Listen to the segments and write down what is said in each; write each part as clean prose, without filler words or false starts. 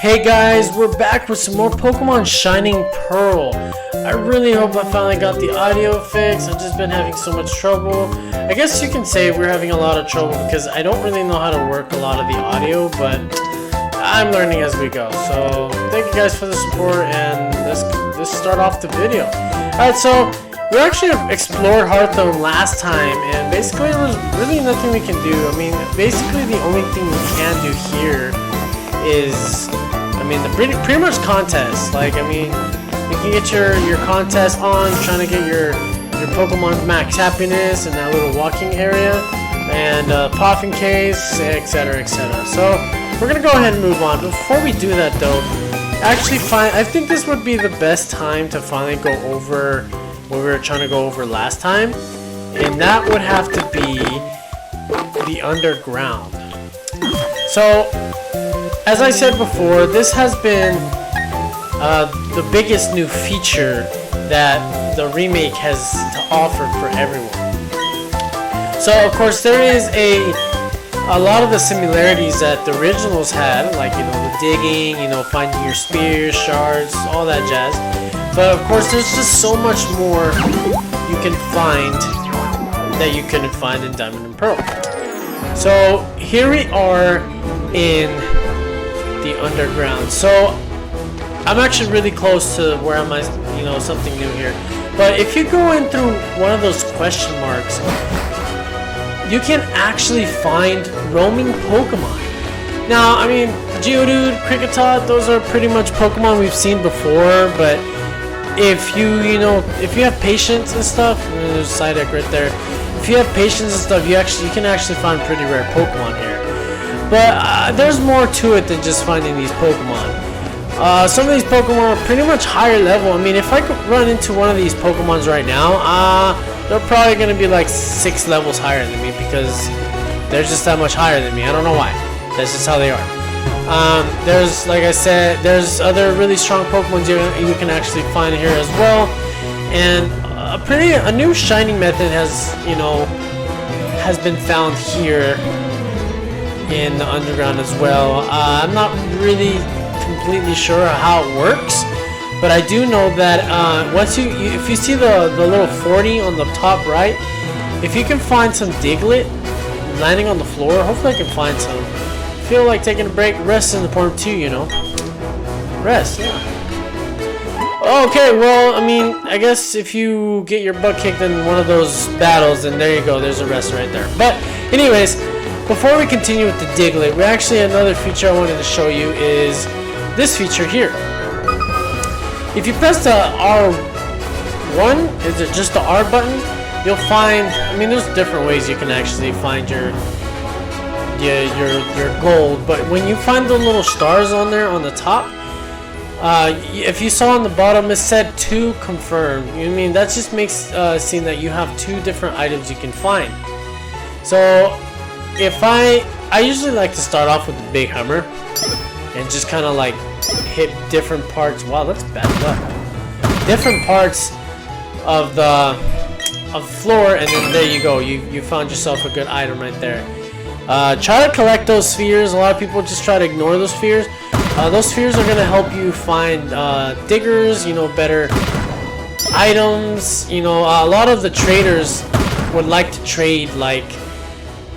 Hey guys, we're back with some more Pokemon Shining Pearl. I really hope I finally got the audio fixed. I've just been having so much trouble. I guess you can say we're having a lot of trouble because I don't really know how to work a lot of the audio, but I'm learning as we go. So thank you guys for the support, and let's start off the video. Alright, so we actually explored Hearthstone last time, and basically there was really nothing we can do. I mean, basically the only thing we can do here is, the pretty much contests. Like, you can get your contest on, trying to get your Pokemon's max happiness in that little walking area, and popping case, etc, etc. So we're gonna go ahead and move on. Before we do that though, I think this would be the best time to finally go over what we were trying to go over last time, and that would have to be the underground. So as I said before, this has been the biggest new feature that the remake has to offer for everyone. So of course there is a lot of the similarities that the originals had, like the digging, finding your spears, shards, all that jazz. But of course there's just so much more you can find that you couldn't find in Diamond and Pearl. So here we are in the underground. So I'm actually really close to where I'm at, something new here. But if you go in through one of those question marks, you can actually find roaming Pokemon. Now, Geodude, Kricketot, those are pretty much Pokemon we've seen before, but if you have patience and stuff, there's a Psyduck right there. If you have patience and stuff, you can actually find pretty rare Pokemon here. But there's more to it than just finding these Pokemon. Some of these Pokemon are pretty much higher level. If I could run into one of these Pokemons right now, they're probably going to be like 6 levels higher than me because they're just that much higher than me. I don't know why. That's just how they are. There's, like I said, there's other really strong Pokemon you can actually find here as well. And a new shining method has been found here in the underground as well. I'm not really completely sure how it works, but I do know that if you see the little 40 on the top right, if you can find some Diglett landing on the floor, hopefully I can find some. Feel like taking a break, rest is important too, Rest, yeah. Okay, well, I guess if you get your butt kicked in one of those battles, then there you go, there's a rest right there. But anyways, before we continue with the Diglett, another feature I wanted to show you is this feature here. If you press the R1, is it just the R button? You'll find, there's different ways you can actually find your gold, but when you find the little stars on there on the top, if you saw on the bottom it said 2 confirmed. That just makes seem that you have 2 different items you can find. So if I usually like to start off with the big hammer and just kind of like hit different parts. Wow, that's bad luck. Different parts of the floor, and then there you go. You found yourself a good item right there. Try to collect those spheres. A lot of people just try to ignore those spheres. Those spheres are gonna help you find diggers, better items. A lot of the traders would like to trade, like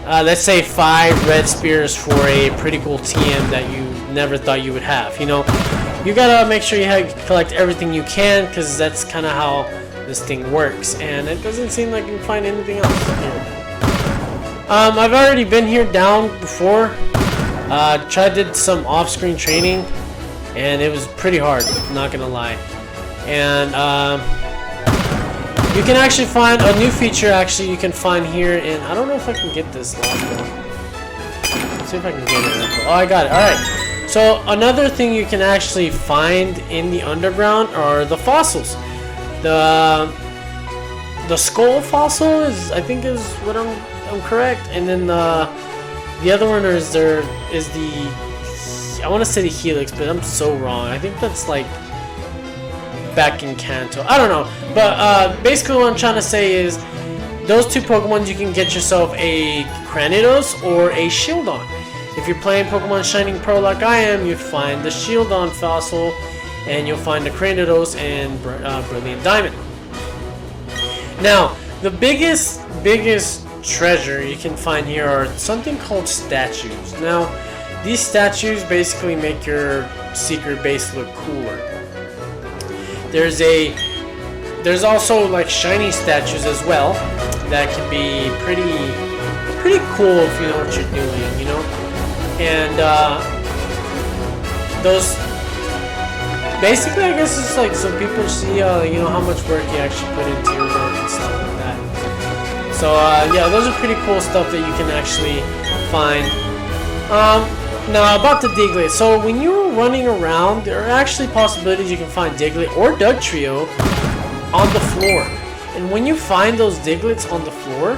let's say 5 red spears for a pretty cool TM that you never thought you would have. You gotta make sure you collect everything you can, because that's kind of how this thing works, and it doesn't seem like you can find anything else here. I've already been here down before. Did some off-screen training, and it was pretty hard, not gonna lie. And you can actually find a new feature. You can find here, and I don't know if I can get this last one. Let's see if I can get it. Oh, I got it. All right. So another thing you can actually find in the underground are the fossils. The skull fossil I think is what I'm correct, and then the other one is the I want to say the Helix, but I'm so wrong. I think that's like back in Kanto. I don't know, but basically what I'm trying to say is those 2 Pokemon you can get yourself a Cranidos or a Shieldon. if you're playing Pokemon Shining Pearl like I am, you'd find the Shieldon fossil, and you'll find the Cranidos and Brilliant Diamond. Now, the biggest treasure you can find here are something called statues. Now, these statues basically make your secret base look cooler. There's also like shiny statues as well that can be pretty cool if you know what you're doing, you know. And those basically, I guess it's like so people see you know how much work you actually put into your work and stuff like that. So yeah, those are pretty cool stuff that you can actually find. Now about the Diglett. So when you're running around, there are actually possibilities you can find Diglett or Dugtrio on the floor. And when you find those Digletts on the floor,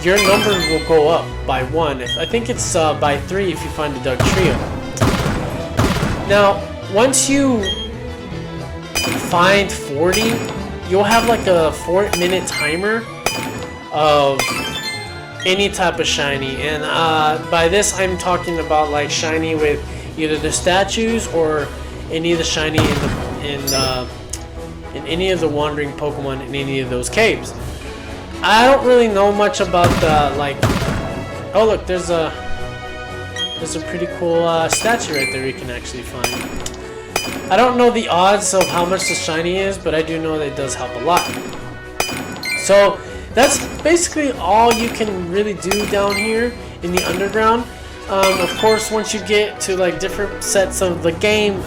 your number will go up by 1. I think it's by 3 if you find a Dugtrio. Now, once you find 40, you'll have like a 4-minute timer of any type of shiny, and by this I'm talking about like shiny with either the statues or any of the shiny in any of the wandering Pokemon in any of those caves. I don't really know much about the like. Oh look, there's a pretty cool statue right there you can actually find. I don't know the odds of how much the shiny is, but I do know that it does help a lot. So that's basically all you can really do down here in the underground. Of course, once you get to like different sets of the game,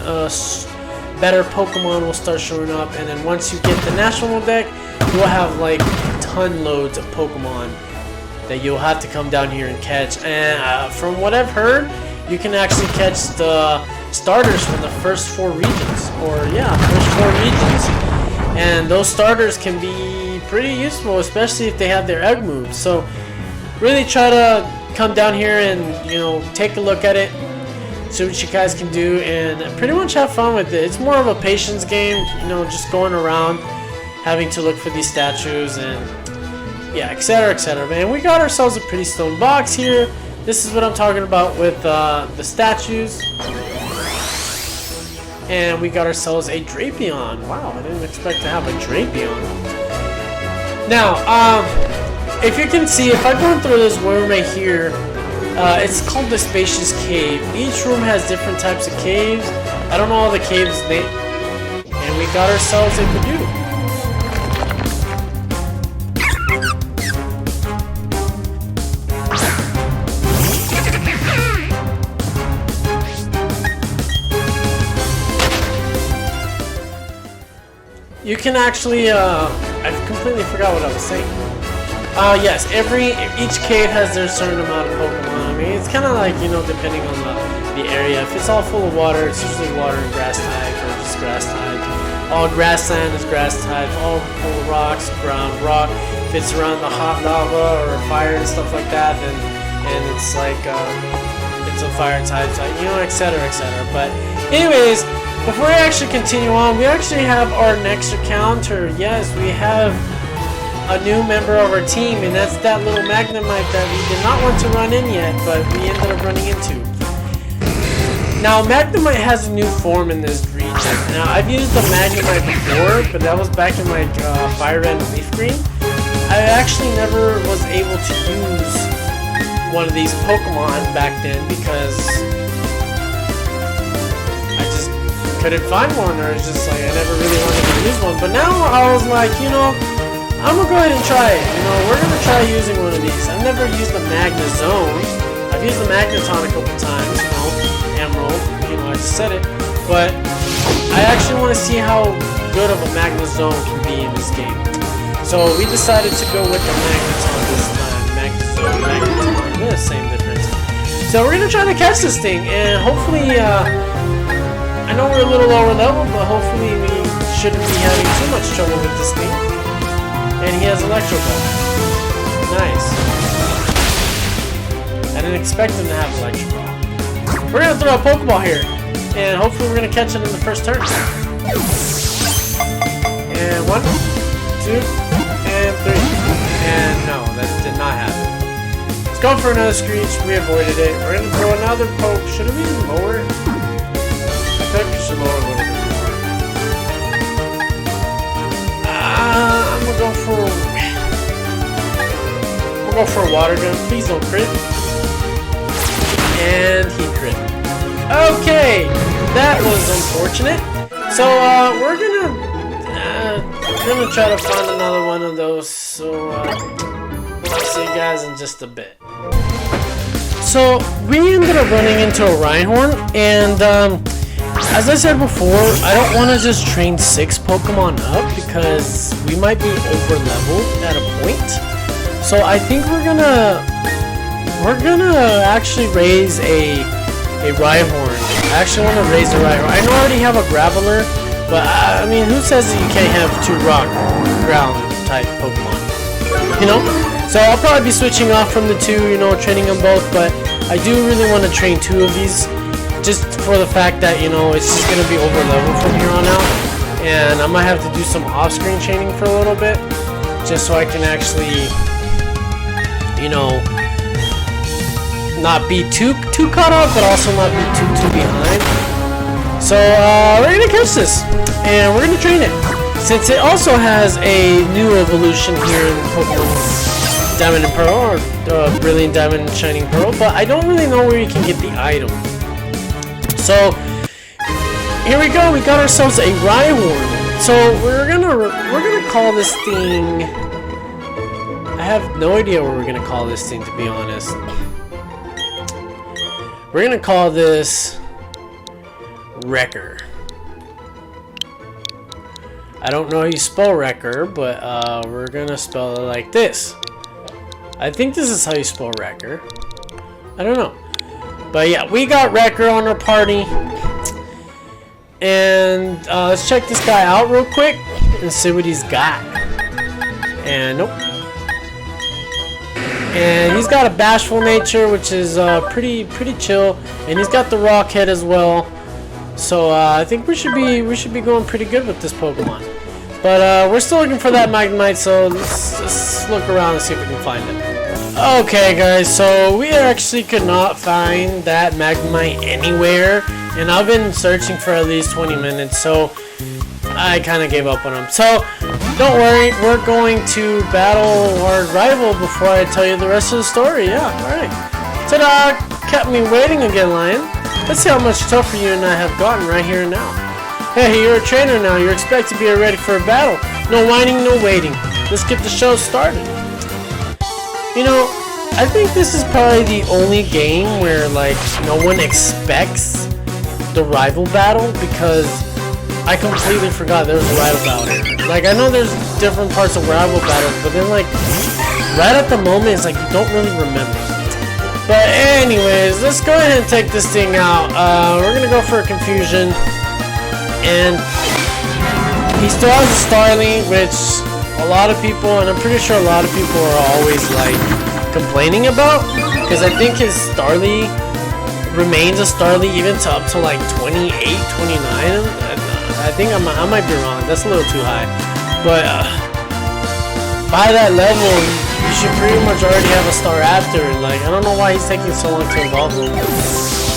better Pokemon will start showing up, and then once you get the national deck, you'll have like ton loads of Pokemon that you'll have to come down here and catch. And from what I've heard, you can actually catch the starters from the first 4 regions, or yeah, first 4 regions, and those starters can be pretty useful, especially if they have their egg moves. So really try to come down here and, you know, take a look at it, see what you guys can do, and pretty much have fun with it. It's more of a patience game, you know, just going around having to look for these statues and yeah, etc, etc. Man, we got ourselves a pretty stone box here. This is what I'm talking about with the statues. And we got ourselves a Drapion. Wow, I didn't expect to have a Drapion. Now, if you can see, if I go through this room right here, it's called the Spacious Cave. Each room has different types of caves. I don't know all the caves' names. And we got ourselves a Pidgeotto. You can actually, I completely forgot what I was saying. Yes, each cave has their certain amount of Pokemon. I mean, it's kind of like, you know, depending on the area. If it's all full of water, it's usually water and grass type, or just grass type. All grassland is grass type. All full of rocks, ground rock. If it's around the hot lava or fire and stuff like that, then it's like it's a fire type, you know, etc, etc. But anyways, before we actually continue on, we actually have our next encounter. Yes, we have a new member of our team, and that's that little Magnemite that we did not want to run in yet, but we ended up running into. Now, Magnemite has a new form in this region. Now, I've used the Magnemite before, but that was back in like Fire Red and Leaf Green. I actually never was able to use one of these Pokemon back then because couldn't find one, or it's just like I never really wanted to use one. But now I was like, you know, I'm gonna go ahead and try it. You know, we're gonna try using one of these. I've never used the Magnezone. I've used the Magneton a couple times, you know, Emerald, you know, I just said it. But I actually want to see how good of a Magnezone can be in this game. So we decided to go with the Magneton this time. Magneton, the same difference. So we're gonna try to catch this thing, and hopefully, I know we're a little lower level, but hopefully we shouldn't be having too much trouble with this thing. And he has Electro Ball. Nice. I didn't expect him to have Electro Ball. We're gonna throw a Pokeball here, and hopefully we're gonna catch it in the first turn. And 1, 2, and 3. And no, that did not happen. Let's go for another Screech. We avoided it. We're gonna throw another poke. Should have been lower. I feel like we should lower a little bit more. I'm gonna go for a water gun. Please don't crit. And he crit. Okay, that was unfortunate. So we're gonna try to find another one of those. So I'll see you guys in just a bit. So we ended up running into a Rhyhorn, and as I said before, I don't want to just train 6 Pokemon up because we might be over leveled at a point. So I think we're gonna actually raise a Rhyhorn. I actually want to raise a Rhyhorn. I know I already have a Graveler, but I mean, who says that you can't have 2 rock ground type Pokemon? You know? So I'll probably be switching off from the 2, you know, training them both, but I do really want to train 2 of these just for the fact that, you know, it's just going to be over level from here on out, and I might have to do some off-screen training for a little bit just so I can actually, you know, not be too caught up, but also not be too behind. So we're going to catch this, and we're going to train it. Since it also has a new evolution here in Pokemon Diamond and Pearl, or Brilliant Diamond and Shining Pearl, but I don't really know where you can get the item. So here we go. We got ourselves a Rhyhorn. So we're gonna call this thing. I have no idea what we're gonna call this thing, to be honest. We're gonna call this Wrecker. I don't know how you spell Wrecker, but we're gonna spell it like this. I think this is how you spell Wrecker. I don't know. But yeah, we got Wrecker on our party. And let's check this guy out real quick and see what he's got. And nope. And he's got a bashful nature, which is pretty chill. And he's got the rock head as well. So I think we should be going pretty good with this Pokemon. But we're still looking for that Magnemite, so let's look around and see if we can find it. Okay guys, so we actually could not find that Magnemite anywhere, and I've been searching for at least 20 minutes, so I kind of gave up on him. So don't worry, we're going to battle our rival before I tell you the rest of the story. Yeah, alright. Ta-da! Kept me waiting again, Lion. Let's see how much tougher you and I have gotten right here and now. Hey, you're a trainer now. You're expected to be ready for a battle. No whining, no waiting. Let's get the show started. You know, I think this is probably the only game where, like, no one expects the rival battle, because I completely forgot there was a rival battle. Like, I know there's different parts of rival battles, but then, like, right at the moment, it's like you don't really remember. But anyways, let's go ahead and take this thing out. We're gonna go for a Confusion. And he still has a Starly, which a lot of people, and I'm pretty sure a lot of people are always like complaining about, because I think his Starly remains a Starly even up to like 28, 29. I think I might be wrong. That's a little too high. But by that level, you should pretty much already have a Staraptor. Like, I don't know why he's taking so long to evolve him.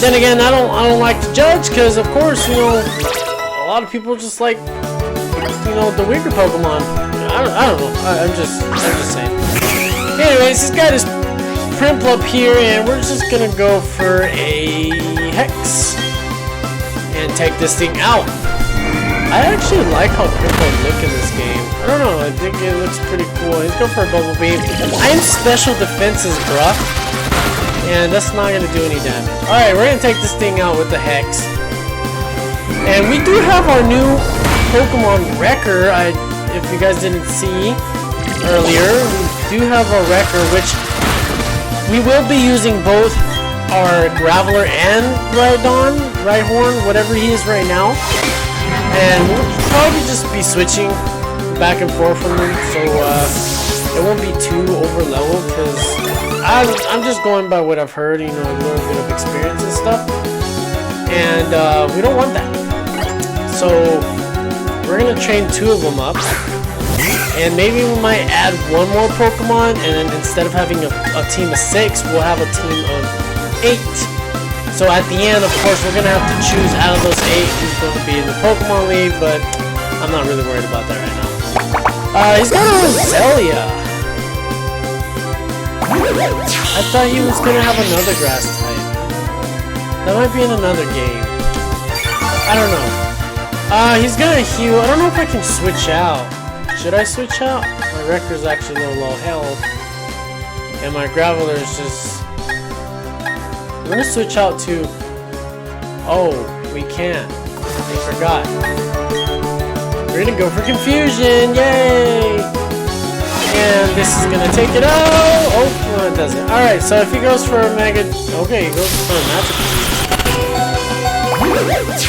Then again, I don't like to judge, because of course, you know, a lot of people just like, you know, the weaker Pokemon. I don't know. I'm just saying. Anyways, he's got his Prinplup here, and we're just gonna go for a Hex and take this thing out. I actually like how Prinplup look in this game. I don't know. I think it looks pretty cool. Let's go for a Bubble Beam. I'm special defenses, bruh, and that's not gonna do any damage. All right, we're gonna take this thing out with the Hex. And we do have our new Pokemon Wrecker. If you guys didn't see earlier, we do have our Wrecker, which we will be using both our Graveler and Rhyhorn, whatever he is right now. And we'll probably just be switching back and forth from them, so it won't be too over level, because I'm just going by what I've heard, you know, a little bit of experience and stuff. And we don't want that. So we're gonna train 2 of them up. And maybe we might add one more Pokemon, and then instead of having a team of 6, we'll have a team of 8. So at the end, of course, we're going to have to choose out of those 8 who's going to be in the Pokemon League, but I'm not really worried about that right now. He's got a Roselia. I thought he was going to have another grass type. That might be in another game. I don't know. He's going to heal. I don't know if I can switch out. Should I switch out? My Wrecker's actually a little low health. And my Graveler's just... I'm gonna switch out to... Oh, we can't. I forgot. We're gonna go for Confusion! Yay! And this is gonna take it out! Oh, no it doesn't. Alright, so if he goes for a Mega... Okay, he goes for a Magic Seed.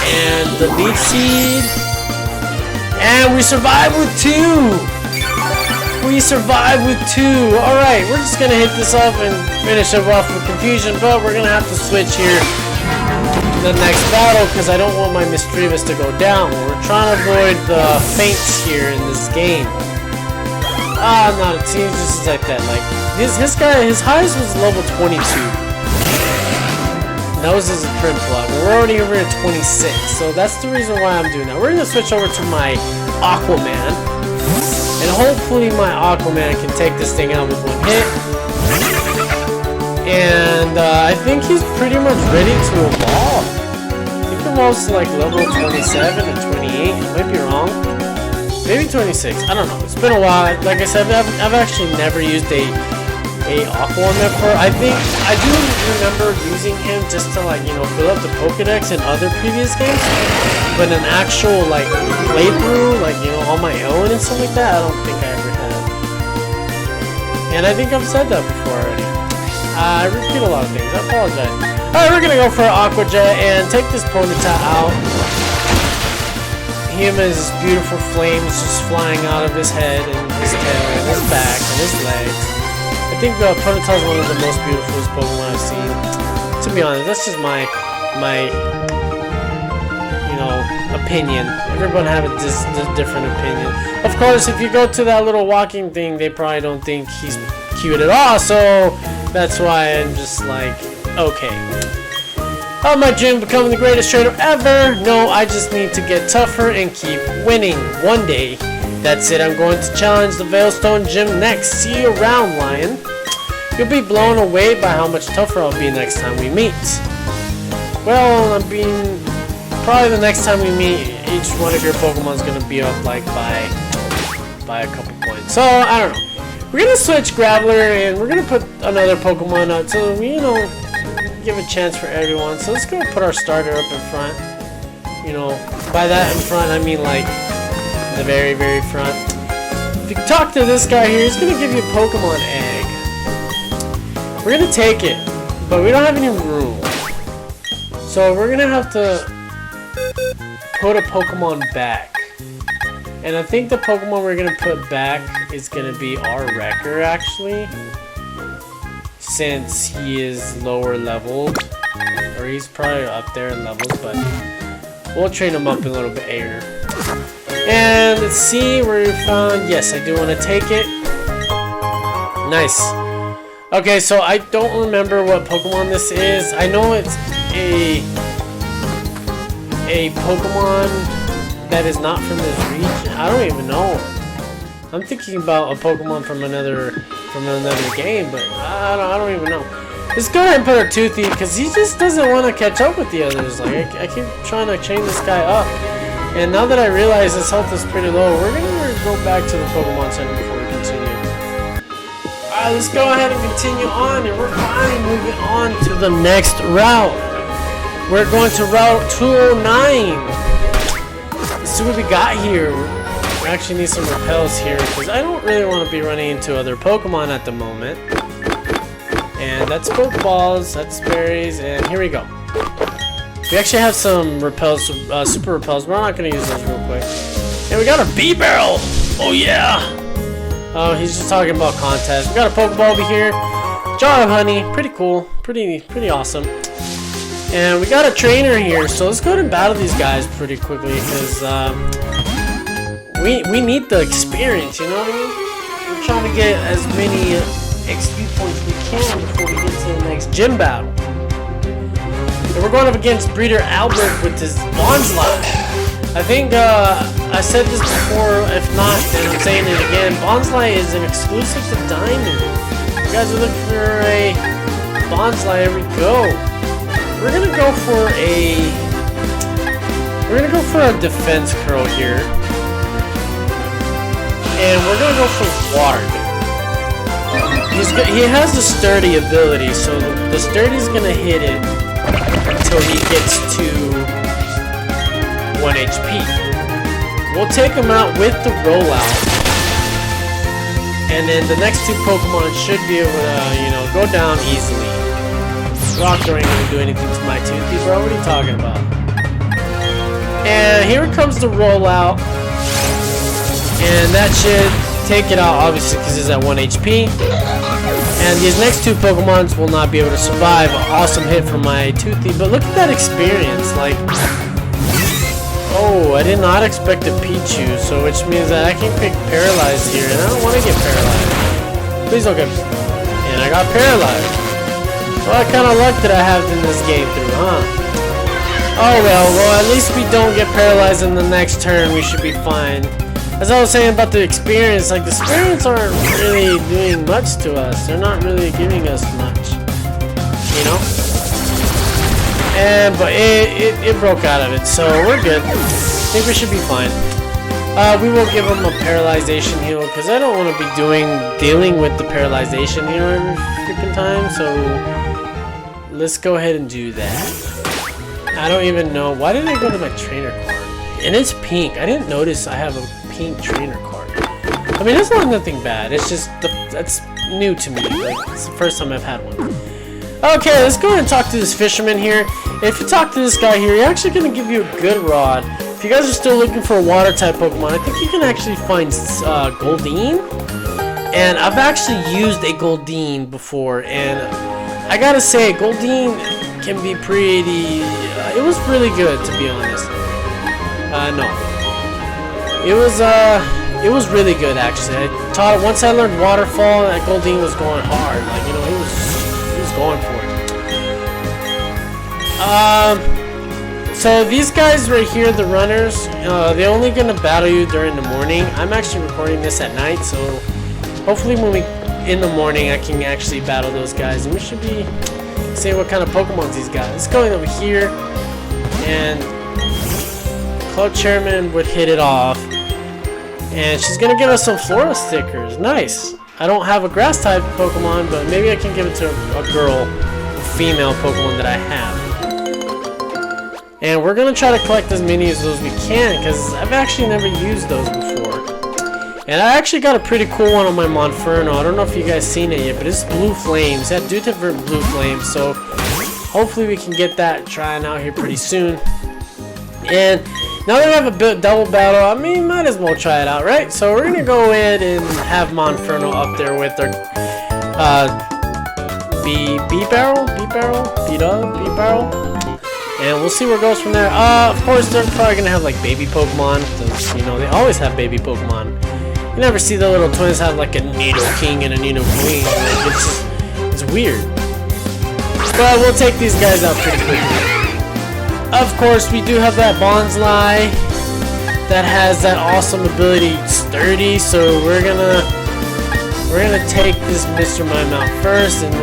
And the Leech Seed... And we survived with 2! We survived with 2! Alright, we're just gonna hit this off and finish it off with Confusion, but we're gonna have to switch here to the next battle because I don't want my Misdreavus to go down. We're trying to avoid the faints here in this game. No, it seems just like that. Like, his guy, his highest was level 22. That was his print plot. We're already over at 26, so that's the reason why I'm doing that. We're gonna switch over to my Aquaman, and hopefully my Aquaman can take this thing out with 1 hit. And I think he's pretty much ready to evolve. I think he evolves to like level 27 or 28. I might be wrong. Maybe 26. I don't know. It's been a while. Like I said, I've actually never used a Aquaman before. I think I do remember using him just to, like, you know, fill up the Pokedex in other previous games, but an actual like playthrough, like, you know, on my own and stuff like that, I don't think I ever have. And I think I've said that before already. I repeat a lot of things. I apologize. Alright, we're gonna go for Aqua Jet and take this Ponyta out. Him as beautiful flames just flying out of his head and his tail and his back and his legs. I think Ponyta is one of the most beautiful Pokemon I've seen. To be honest, that's just my you know, opinion. Everyone have a different opinion. Of course, if you go to that little walking thing, they probably don't think he's cute at all. So that's why I'm just like, okay. How am I dream of becoming the greatest trainer ever? No, I just need to get tougher and keep winning. One day. That's it, I'm going to challenge the Veilstone Gym next. See you around, Lion. You'll be blown away by how much tougher I'll be next time we meet. Well, I mean, probably the next time we meet, each one of your Pokemon's gonna be up like by a couple points. So, I don't know. We're gonna switch Graveler and we're gonna put another Pokemon out to, you know, give a chance for everyone. So let's go put our starter up in front. You know, by that in front, I mean like the very, very front. If you talk to this guy here, he's gonna give you a Pokemon egg. We're gonna take it, but we don't have any room. So we're gonna have to put a Pokemon back. And I think the Pokemon we're gonna put back is gonna be our Wrecker, actually. Since he is lower leveled. Or he's probably up there in levels, but we'll train him up a little bit later. And let's see where we found. Yes, I do want to take it. Nice. Okay, so I don't remember what Pokemon this is. I know it's a Pokemon that is not from this region. I don't even know. I'm thinking about a Pokemon from another game, but I don't even know. Let's go ahead and put our Toothy because he just doesn't want to catch up with the others. Like I keep trying to chain this guy up. And now that I realize his health is pretty low, we're going to go back to the Pokemon Center before we continue. Alright, let's go ahead and continue on, and we're finally moving on to the next route. We're going to Route 209. Let's see what we got here. We actually need some repels here, because I don't really want to be running into other Pokemon at the moment. And that's Pokeballs, that's berries, and here we go. We actually have some repels, super repels. We're not going to use those real quick. And we got a B-Barrel! Oh yeah! Oh, he's just talking about contests. We got a Pokeball over here. Jar of honey. Pretty cool. Pretty awesome. And we got a trainer here. So let's go ahead and battle these guys pretty quickly. Because we need the experience, you know what I mean? We're trying to get as many XP points we can before we get to the next gym battle. And we're going up against Breeder Albert with his Bonsly. I think I said this before, if not, then I'm saying it again. Bonsly is an exclusive to Diamond. If you guys are looking for a Bonsly, here we go. We're gonna go for a defense curl here. And we're gonna go for water. He has the sturdy ability, so the sturdy's gonna hit it until he gets to 1 HP. We'll take him out with the rollout, and then the next two Pokemon should be able to, you know, go down easily. Rockdor ain't gonna do anything to my Toothy, bro. What are you talking about? And here comes the rollout, and that should take it out, obviously, because it's at 1 HP. And these next two Pokemons will not be able to survive. Awesome hit from my Toothy, but look at that experience, like. Oh, I did not expect a Pichu, so which means that I can pick Paralyzed here, and I don't want to get Paralyzed. Please don't get... And I got Paralyzed. Well, what kind of luck did I have in this game through, huh? Oh well, at least we don't get Paralyzed in the next turn, we should be fine. As I was saying about the experience, like the experience aren't really doing much to us. They're not really giving us much, you know? But it broke out of it, so we're good. I think we should be fine. We will give him a paralyzation heal because I don't want to be dealing with the paralyzation heal every freaking time. So let's go ahead and do that. I don't even know why did I go to my trainer card, and it's pink. I didn't notice I have a pink trainer card. I mean, it's not nothing bad. It's just that's new to me. Like it's the first time I've had one. Okay, let's go ahead and talk to this fisherman here. If you talk to this guy here, he's actually going to give you a good rod. If you guys are still looking for a water type Pokemon, I think you can actually find Goldeen. And I've actually used a Goldeen before, and I gotta say, Goldeen can be pretty... it was really good, to be honest. No. It was really good, actually. I taught it once I learned Waterfall, that Goldeen was going hard. Like, you know, he was going for it. So these guys right here, the runners, they're only gonna battle you during the morning. I'm actually recording this at night, so hopefully when in the morning I can actually battle those guys, and we should be seeing what kind of Pokemon these guys. Let's go over here, and Club Chairman would hit it off, and she's gonna give us some Flora stickers. Nice. I don't have a grass type Pokemon, but maybe I can give it to a girl, a female Pokemon that I have. And we're gonna try to collect as many of those we can, because I've actually never used those before. And I actually got a pretty cool one on my Monferno. I don't know if you guys seen it yet, but it's Blue Flames. That do divert Blue Flames, so hopefully we can get that trying out here pretty soon. And now that we have a double battle, I mean, might as well try it out, right? So we're gonna go ahead and have Monferno up there with our B-Barrel, and we'll see where it goes from there. Of course, they're probably gonna have like baby Pokemon. You know, they always have baby Pokemon. You never see the little twins have like a Nidoking and a Nidoqueen. Like, it's weird. But we'll take these guys out pretty quickly. Of course, we do have that Bonsly that has that awesome ability, Sturdy. So we're gonna take this Mr. Mime out first, and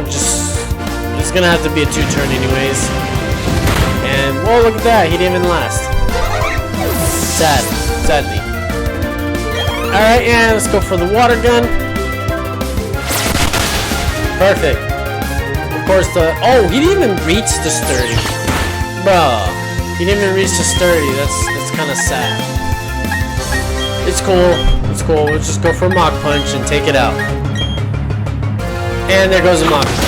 it's gonna have to be a 2-turn anyways. And whoa, look at that! He didn't even last. Sadly. All right, and let's go for the water gun. Perfect. Of course, he didn't even reach the Sturdy. Bruh, he didn't even reach the Sturdy. That's kind of sad. It's cool. We'll just go for a Mach Punch and take it out. And there goes a Mach Punch.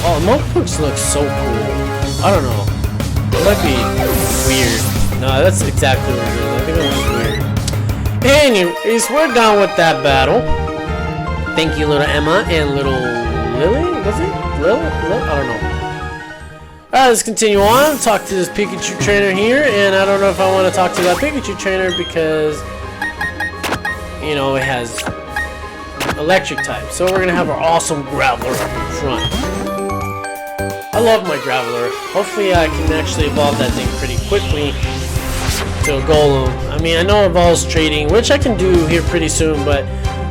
Oh, Mach Punch looks so cool. I don't know. It might be weird. No, that's exactly what it is. I think it looks weird. Anyways, we're done with that battle. Thank you, little Emma and little Lily. Was it? Lil? I don't know. Alright, let's continue on. Talk to this Pikachu trainer here, and I don't know if I want to talk to that Pikachu trainer because you know, it has electric type. So we're gonna have our awesome Graveler up in front. I love my Graveler. Hopefully I can actually evolve that thing pretty quickly to a Golem. I mean, I know evolves trading, which I can do here pretty soon, but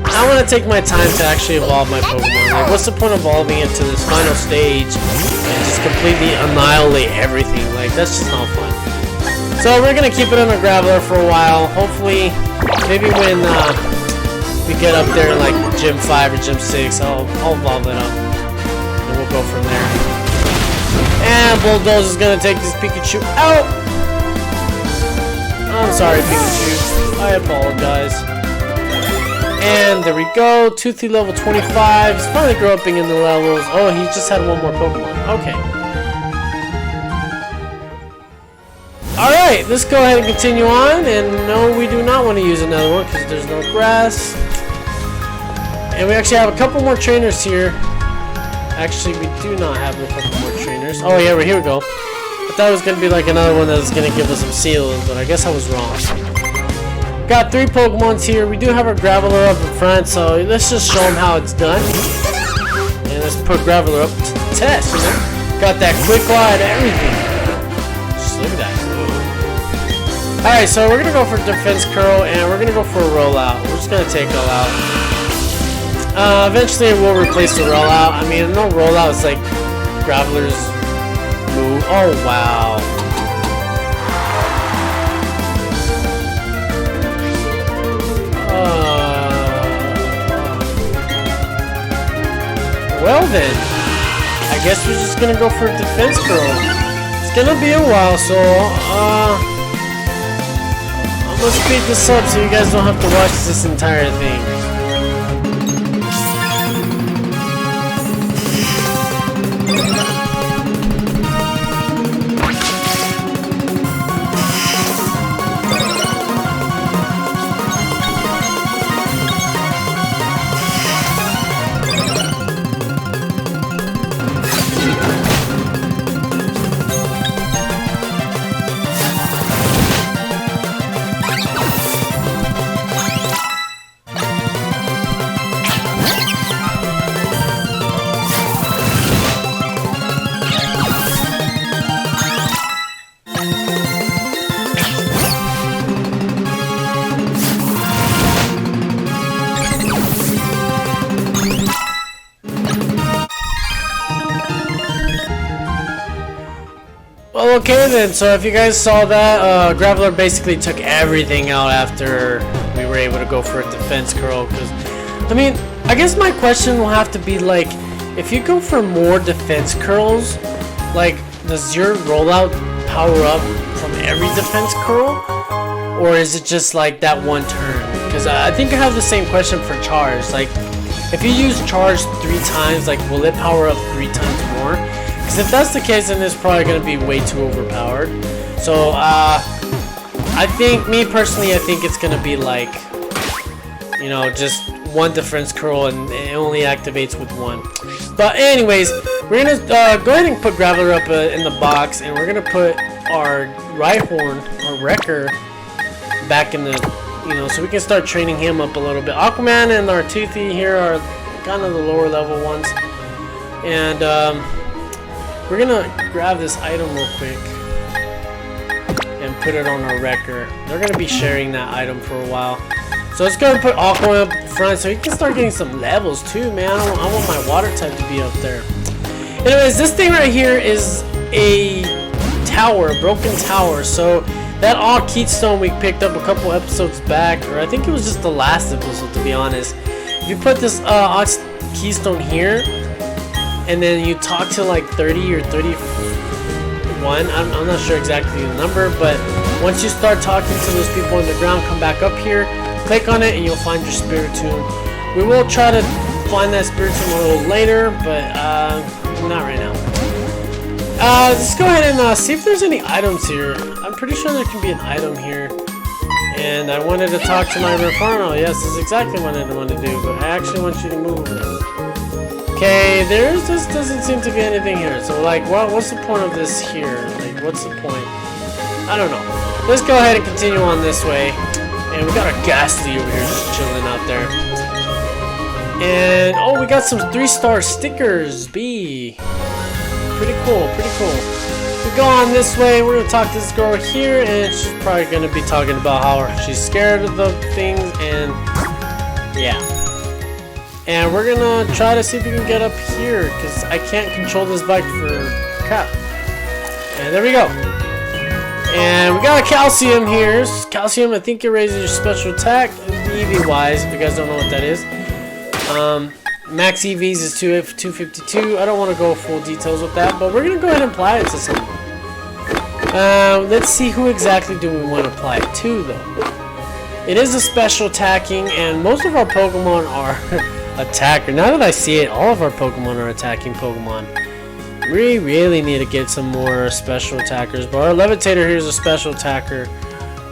I want to take my time to actually evolve my Pokemon. Like, what's the point of evolving it to this final stage and just completely annihilate everything? Like, that's just not fun. So we're gonna keep it on a Graveler for a while. Hopefully, maybe when we get up there, like Gym 5 or Gym 6, I'll evolve it up, and we'll go from there. And Bulldoze is gonna take this Pikachu out. I'm sorry, Pikachu. I apologize. And there we go. Toothy level 25. He's finally growing in the levels. Oh, he just had one more Pokemon. Okay. Alright, let's go ahead and continue on. And no, we do not want to use another one because there's no grass. And we actually have a couple more trainers here. Actually, we do not have a couple more trainers. Oh yeah, here we go. I thought it was going to be like another one that was going to give us some seals, but I guess I was wrong. Got 3 Pokemons here. We do have our Graveler up in front, so let's just show them how it's done. And let's put Graveler up to test, you know? Got that quick ride and everything. Just look at that. Alright, so we're going to go for Defense Curl, and we're going to go for a Rollout. We're just going to take all out. Eventually we'll replace the Rollout. I mean, no Rollout is like Graveler's move. Oh, wow. Well then, I guess we're just gonna go for a Defense Curl. It's gonna be a while, so I'm gonna speed this up so you guys don't have to watch this entire thing. Well, okay then, so if you guys saw that, Graveler basically took everything out after we were able to go for a Defense Curl, because, I mean, I guess my question will have to be, like, if you go for more Defense Curls, like, does your Rollout power up from every Defense Curl, or is it just, like, that one turn? Because I think I have the same question for Charge, like, if you use Charge 3 times, like, will it power up 3 times more? Because if that's the case, then it's probably going to be way too overpowered. So, I think, me personally, I think it's going to be like, you know, just one Defense Curl and it only activates with 1. But anyways, we're going to go ahead and put Graveler up in the box, and we're going to put our Rhyhorn, or Wrecker, back in the, you know, so we can start training him up a little bit. Aquaman and our Toothy here are kind of the lower level ones. And, we're gonna grab this item real quick and put it on our Wrecker. They're gonna be sharing that item for a while. So let's go and put Aqua up front so he can start getting some levels too, man. I want my water type to be up there. Anyways, this thing right here is a tower, a broken tower. So that Awe Keystone we picked up a couple episodes back, or I think it was just the last episode to be honest. If you put this Awe Keystone here, and then you talk to like 30 or 31, I'm not sure exactly the number, but once you start talking to those people on the ground, come back up here, click on it, and you'll find your Spiritomb. We will try to find that Spiritomb a little later, but not right now. Let's go ahead and see if there's any items here. I'm pretty sure there can be an item here. And I wanted to talk to my Rafarno. Yes, this is exactly what I want to do, but I actually want you to move. Okay, just doesn't seem to be anything here. So, like, what's the point of this here? Like, what's the point? I don't know. Let's go ahead and continue on this way. And we got our Ghastly over here just chilling out there. And oh, we got some 3-star stickers. B. Pretty cool, pretty cool. We go on this way. We're gonna talk to this girl here, and she's probably gonna be talking about how she's scared of the things, and yeah. And we're gonna try to see if we can get up here, because I can't control this bike for crap. And there we go. And we got a Calcium here. Calcium, I think it raises your special attack, EV wise, if you guys don't know what that is. Max EVs is 252. I don't want to go full details with that, but we're gonna go ahead and apply it to someone. Let's see who exactly do we want to apply it to, though. It is a special attacking, and most of our Pokemon are attacker. Now that I see it, all of our Pokemon are attacking Pokemon. We really need to get some more special attackers, but our Levitator here is a special attacker,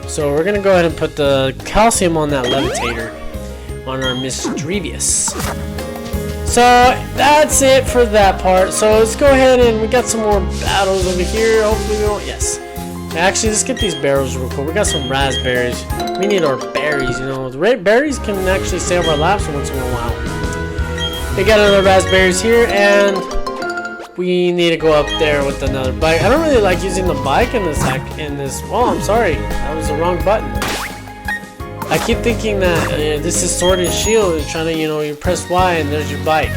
so we're gonna go ahead and put the Calcium on that Levitator on our Misdreavus. So that's it for that part. So let's go ahead and we got some more battles over here. Hopefully we don't. Yes. Actually, let's get these barrels real quick. We got some raspberries. We need our berries. You know, the red berries can actually save our lives once in a while. We got another raspberries here, and we need to go up there with another bike. I don't really like using the bike in this. Oh, I'm sorry. That was the wrong button. I keep thinking that this is Sword and Shield. You're trying to, you press Y and there's your bike,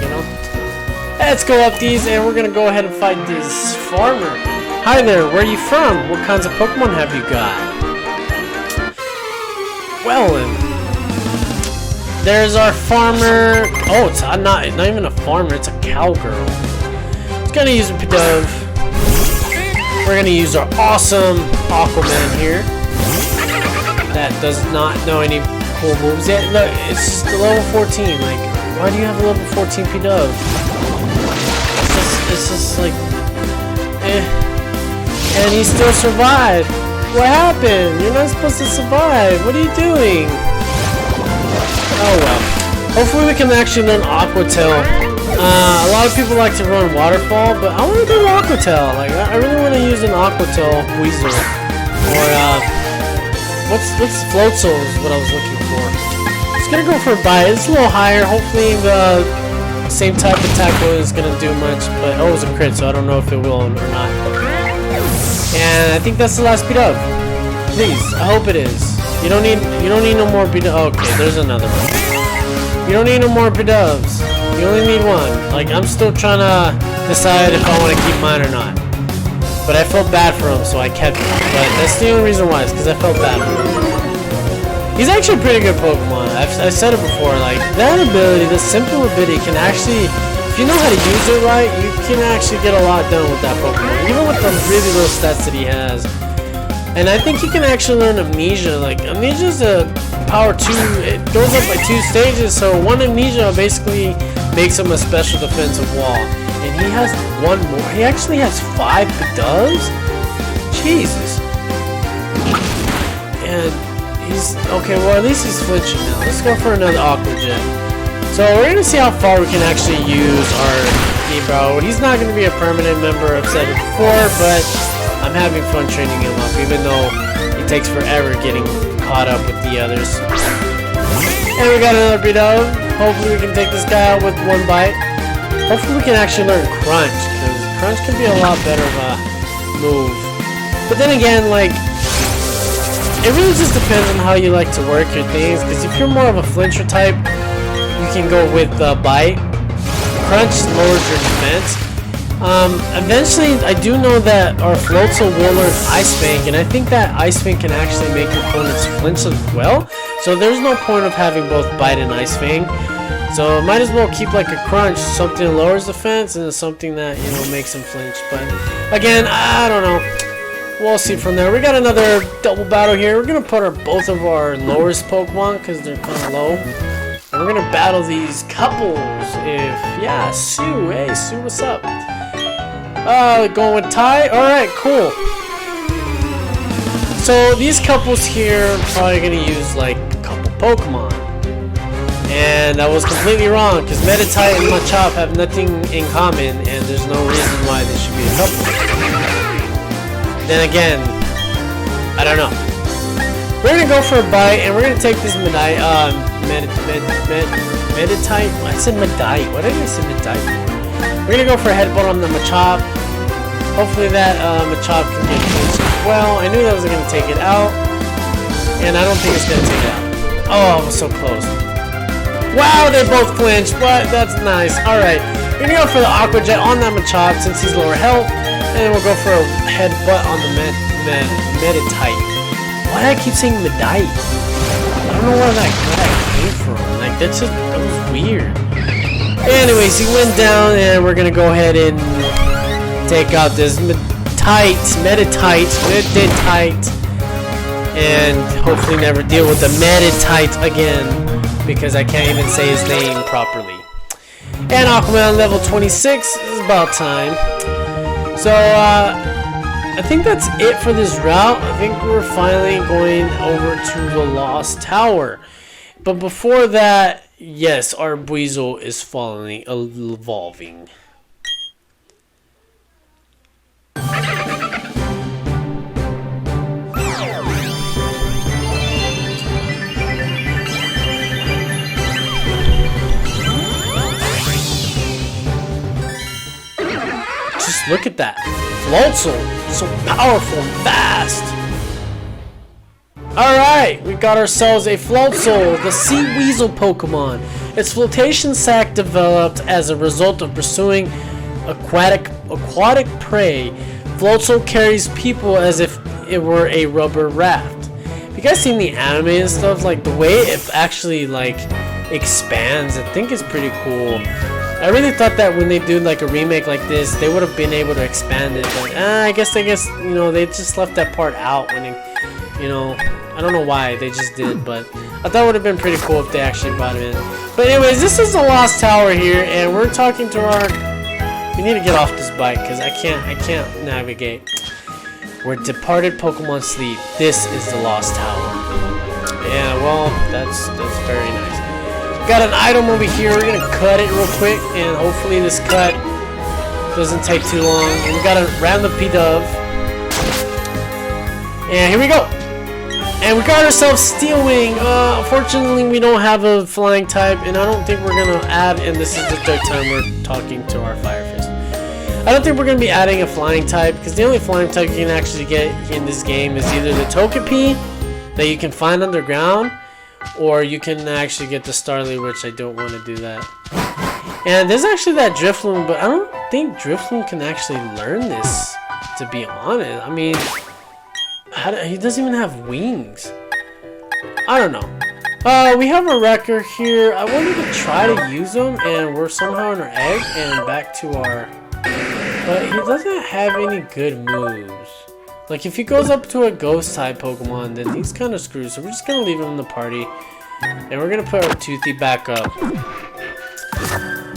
Let's go up these, and we're going to go ahead and fight this farmer. Hi there, where are you from? What kinds of Pokemon have you got? Well, there's our farmer. Oh, it's not even a farmer, it's a cowgirl. It's going to use a Pidove. We're going to use our awesome Aquaman here. That does not know any cool moves yet. Look, it's the level 14. Like, why do you have a level 14 Pidove? It's just like, eh. And he still survived. What happened? You're not supposed to survive. What are you doing? Oh well. Hopefully we can actually learn Aqua Tail. A lot of people like to run Waterfall, but I want to do Aqua Tail. Like, I really want to use an Aqua Tail Weasel. Or, What's Floatzel is what I was looking for. It's gonna go for a bite. It's a little higher. Hopefully the same type of tackle is gonna do much, but oh, it was a crit, so I don't know if it will or not. And I think that's the last beat up. Please, I hope it is. You don't need no more beat up. Okay, there's another one. You don't need no more beat ups. You only need one. Like, I'm still trying to decide if I want to keep mine or not. But I felt bad for him, so I kept him. But that's the only reason why, is because I felt bad for him. He's actually a pretty good Pokemon. I've said it before, like, that ability, the simple ability can actually, if you know how to use it right, you can actually get a lot done with that Pokemon. Even with the really low stats that he has. And I think he can actually learn Amnesia. Like, Amnesia's a power 2, it goes up by 2 stages, so one Amnesia basically makes him a special defensive wall. And he has one more. He actually has 5 Pidoves? Jesus. And he's... Okay, well, at least he's flinching now. Let's go for another Aqua Jet. So we're going to see how far we can actually use our Ebro. He's not going to be a permanent member, I've said it before, but I'm having fun training him up, even though it takes forever getting caught up with the others. And we got another Pidove. Hopefully we can take this guy out with one bite. Hopefully we can actually learn Crunch, because Crunch can be a lot better of a move. But then again, like, it really just depends on how you like to work your things, because if you're more of a flincher type, you can go with Bite. Crunch lowers your defense. Eventually, I do know that our Floatzel will learn Ice Fang, and I think that Ice Fang can actually make your opponents flinch as well. So there's no point of having both Bite and Ice Fang. So might as well keep like a Crunch, something that lowers defense and something that, makes him flinch. But again, I don't know. We'll see from there. We got another double battle here. We're gonna put both of our lowest Pokemon because they're kind of low. And we're gonna battle these couples. Sue. Hey, Sue, what's up? Going with Ty. All right, cool. So these couples here are probably gonna use like a couple Pokemon. And I was completely wrong, because Meditite and Machop have nothing in common, and there's no reason why they should be a couple. Then again, I don't know. We're gonna go for a bite, and we're gonna take this Meditite. I said Medite. What did I say Medite for? We're gonna go for a headbutt on the Machop. Hopefully that Machop can get close as well. I knew that was gonna take it out, and I don't think it's gonna take it out. Oh, I was so close. Wow, they both clinched, but that's nice. Alright, we're gonna go for the Aqua Jet on that Machop since he's lower health, and then we'll go for a headbutt on the Meditite. Why do I keep saying Medite? I don't know where that came from. Like, that was weird. Anyways, he went down, and we're gonna go ahead and take out this Meditite, and hopefully never deal with the Meditite again, because I can't even say his name properly. And Aquaman level 26 is about time. So, I think that's it for this route. I think we're finally going over to the Lost Tower. But before that, yes, our Buizel is finally evolving. Just look at that. Floatzel. So powerful and fast. Alright, we got ourselves a Floatzel, the Sea Weasel Pokemon. Its flotation sac developed as a result of pursuing aquatic prey. Floatzel carries people as if it were a rubber raft. Have you guys seen the anime and stuff? Like the way it actually like expands, I think it's pretty cool. I really thought that when they do like a remake like this, they would have been able to expand it, but I guess you know, they just left that part out when it, you know, I don't know why they just did, but I thought it would have been pretty cool if they actually brought it in. But anyways, this is the Lost Tower here, and we're talking to our. We need to get off this bike because I can't navigate. We're departed Pokemon sleep. This is the Lost Tower. Yeah, well, that's very nice. Got an item over here. We're gonna cut it real quick, and hopefully this cut doesn't take too long. And we got a random Pidove, and here we go. And we got ourselves Steel Wing. Unfortunately, we don't have a flying type, and I don't think we're gonna add. And this is the third time we're talking to our Fire Fist. I don't think we're gonna be adding a flying type because the only flying type you can actually get in this game is either the Togepi that you can find underground, or you can actually get the Starly, which I don't want to do that. And there's actually that Drifloon, but I don't think Drifloon can actually learn this, to be honest. I mean, he doesn't even have wings. I don't know. We have a Wrecker here. I wanted to try to use him, and we're somehow in our egg and back to our... But he doesn't have any good moves. Like, if he goes up to a Ghost-type Pokemon, then he's kind of screwed. So we're just going to leave him in the party. And we're going to put our Toothy back up.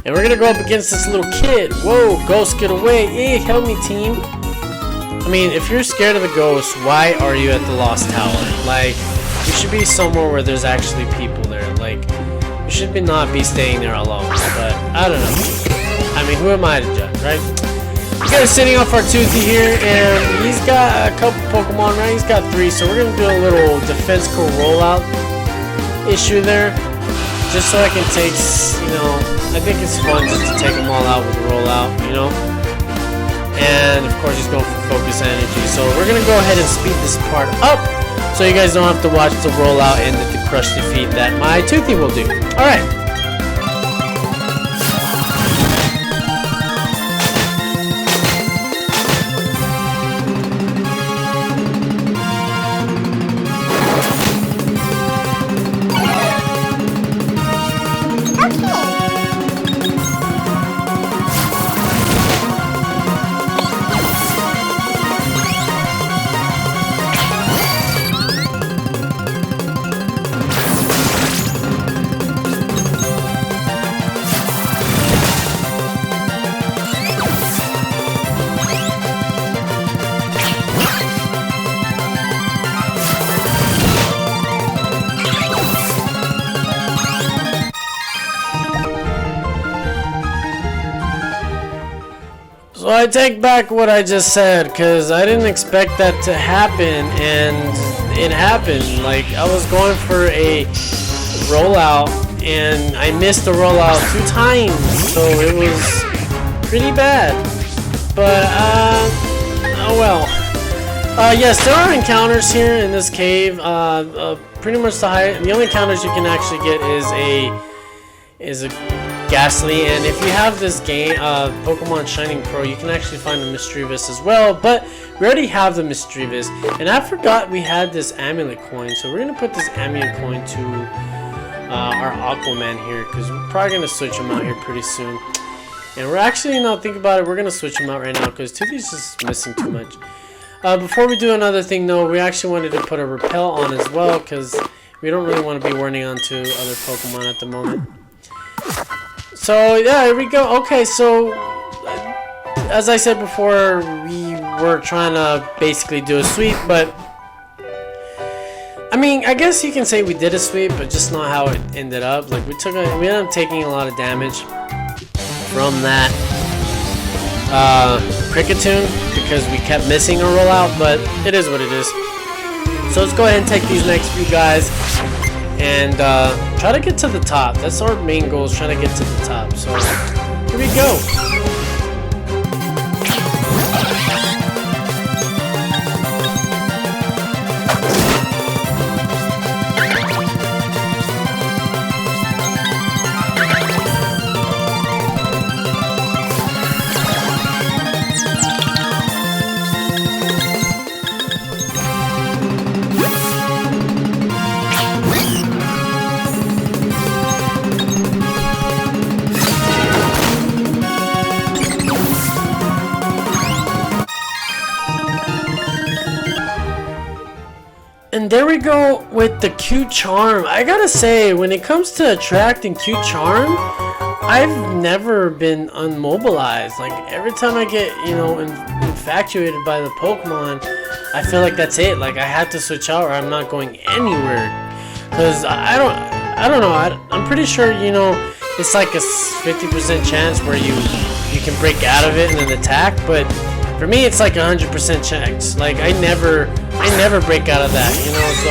And we're going to go up against this little kid. Whoa, Ghost, get away. Hey, help me, team. I mean, if you're scared of the Ghost, why are you at the Lost Tower? Like, you should be somewhere where there's actually people there. Like, you should not be staying there alone. But, I don't know. I mean, who am I to judge, right? We got us sitting off our Toothy here, and he's got a couple Pokemon, right? He's got 3, so we're going to do a little defense core rollout issue there. Just so I can take, you know, I think it's fun just to take them all out with a rollout, you know? And, of course, he's going for focus energy. So we're going to go ahead and speed this part up so you guys don't have to watch the rollout and the crush defeat that my Toothy will do. Alright. So I take back what I just said, because I didn't expect that to happen, and it happened. Like, I was going for a rollout and I missed the rollout 2 times, so it was pretty bad. But oh well. Yes, there are encounters here in this cave. Pretty much the only encounters you can actually get is a Ghastly, and if you have this game, Pokemon Shining Pearl, you can actually find the Misdreavus as well, but we already have the Misdreavus, and I forgot we had this Amulet Coin, so we're going to put this Amulet Coin to our Aquaman here, because we're probably going to switch him out here pretty soon. And we're actually, now think about it, we're going to switch him out right now, because Toothy's just missing too much. Before we do another thing though, we actually wanted to put a Repel on as well, because we don't really want to be running onto other Pokemon at the moment. So yeah, here we go. Okay, so as I said before, we were trying to basically do a sweep, but I mean, I guess you can say we did a sweep, but just not how it ended up. Like we ended up taking a lot of damage from that Kricketune because we kept missing a rollout, but it is what it is. So let's go ahead and take these next few guys and try to get to the top. That's our main goal, is trying to get to the top. So here we go. And there we go with the cute charm. I gotta say, when it comes to attracting cute charm, I've never been unmobilized. Like every time I get, you know, infatuated by the Pokemon, I feel like that's it. Like I have to switch out or I'm not going anywhere. Cause I don't know. I'm pretty sure, you know, it's like a 50% chance where you can break out of it and then attack, but for me, it's like 100% chance. Like I never break out of that, you know. So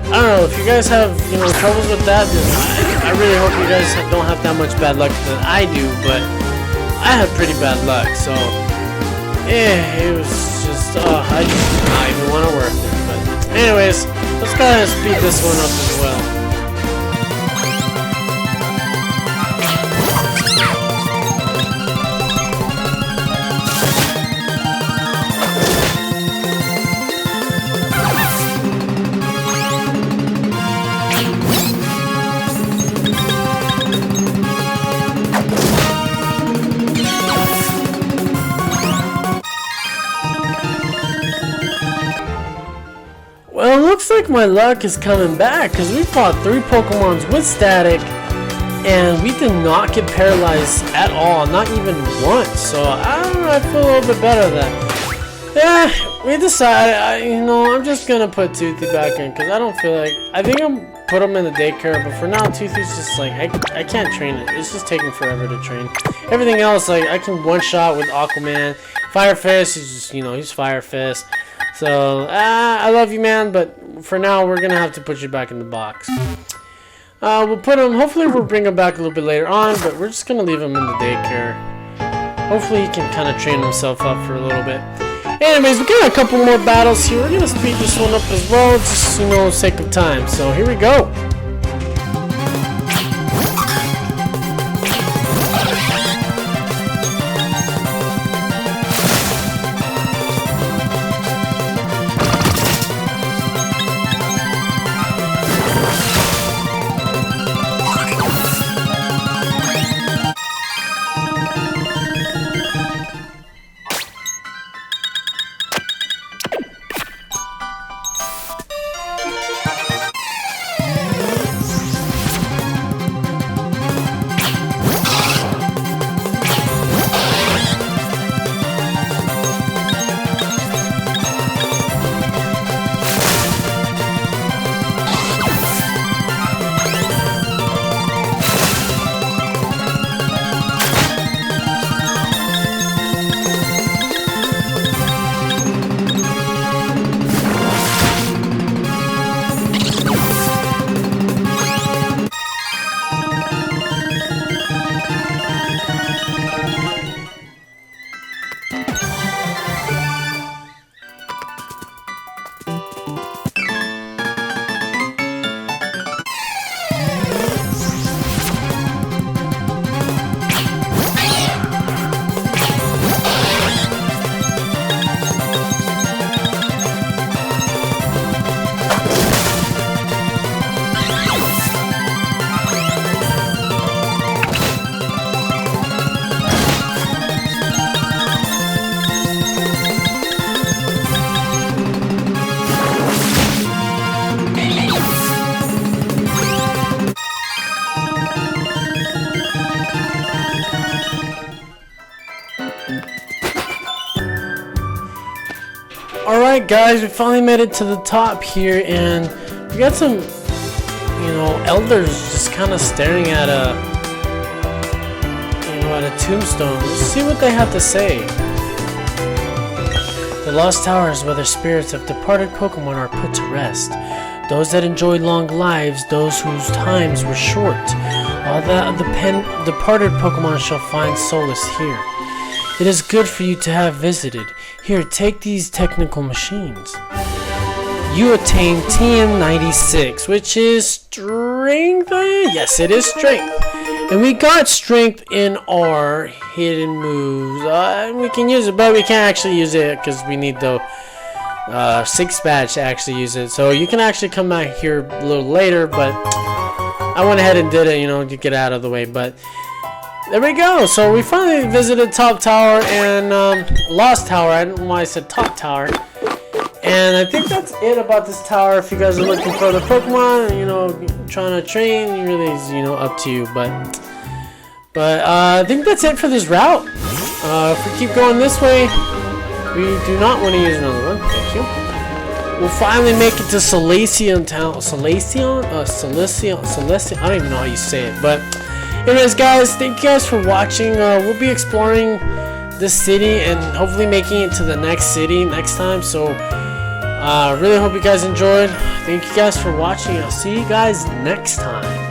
I don't know if you guys have, you know, troubles with that. I really hope you guys don't have that much bad luck that I do, but I had pretty bad luck. So yeah, it was just I just did not even want to work there. But anyways, let's go ahead and speed this one up as well. Well, it looks like my luck is coming back because we fought 3 Pokemons with static and we did not get paralyzed at all, not even once. So I don't know, I feel a little bit better then. Yeah, we decided, you know, I'm just gonna put Toothy back in because I don't feel like, I think I'm put him in the daycare, but for now Toothy's just like, I can't train it. It's just taking forever to train. Everything else, like I can one shot with Aquaman. Fire Fist, he's just, you know, he's Fire Fist. So, I love you, man, but for now, we're going to have to put you back in the box. We'll put him, hopefully we'll bring him back a little bit later on, but we're just going to leave him in the daycare. Hopefully he can kind of train himself up for a little bit. Anyways, we got a couple more battles here. We're going to speed this one up as well, just, you know, sake of time. So, here we go. Alright guys, we finally made it to the top here, and we got some, you know, elders just kind of staring at a, you know, at a tombstone. Let's see what they have to say. The Lost Tower is where the spirits of departed Pokemon are put to rest. Those that enjoyed long lives, those whose times were short. All that departed Pokemon shall find solace here. It is good for you to have visited. Here, take these technical machines. You attain TM96, which is strength. Yes, it is strength. And we got strength in our hidden moves. We can use it, but we can't actually use it because we need the 6 badge to actually use it. So you can actually come back here a little later, but I went ahead and did it, you know, to get out of the way. But there we go. So we finally visited Top Tower and Lost Tower. I don't know why I said Top Tower. And I think that's it about this tower. If you guys are looking for the Pokemon, you know, trying to train, it really is, you know, up to you. But I think that's it for this route. If we keep going this way, we do not want to use another one. Thank you. We'll finally make it to Salacion Town. Salacion? Salacion? I don't even know how you say it. But anyways, guys, thank you guys for watching. We'll be exploring this city and hopefully making it to the next city next time. So really hope you guys enjoyed. Thank you guys for watching. I'll see you guys next time.